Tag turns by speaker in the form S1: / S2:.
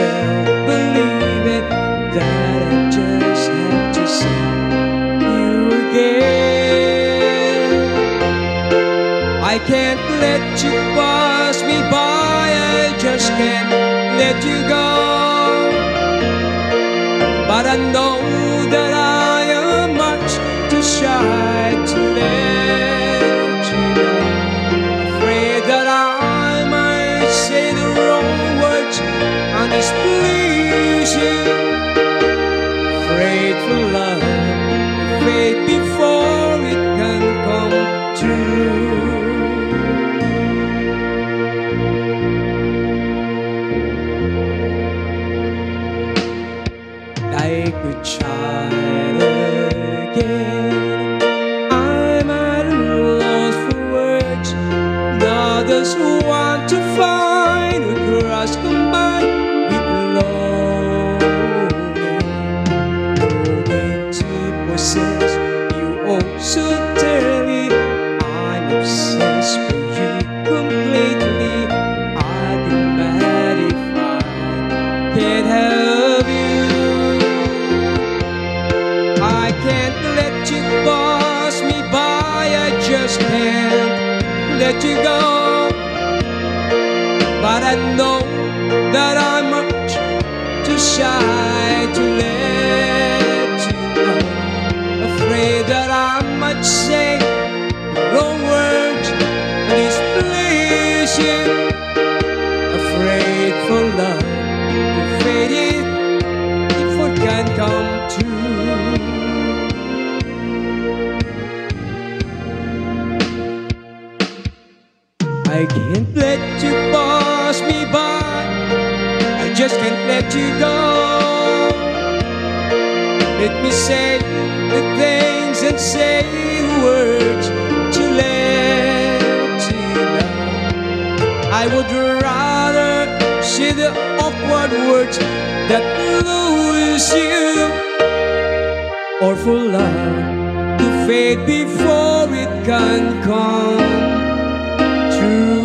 S1: myself believe it, that I just have to see you again. I can't let you pass me by, I just can't let you go. But I know that I am much too shy to let you know. Afraid that I might say the wrong words and displease you. Afraid for love to fade before it can come true. I could try again. I'm at a loss for words. Others who want to find a cross combined with longing, longing to possess you oh so dearly. I'm obsessed with you completely. I'd be mad if I can't have you. I can't let you pass me by, I just can't let you go. But I know that I'm much too shy to let you know. Afraid that I might say the wrong words and displease you. Afraid for love to fade it before it can come true. I can't let you pass me by, I just can't let you go. Let me say the things and say the words to let you know. I would rather say the awkward words that lose you, or for love to fade before it can come true.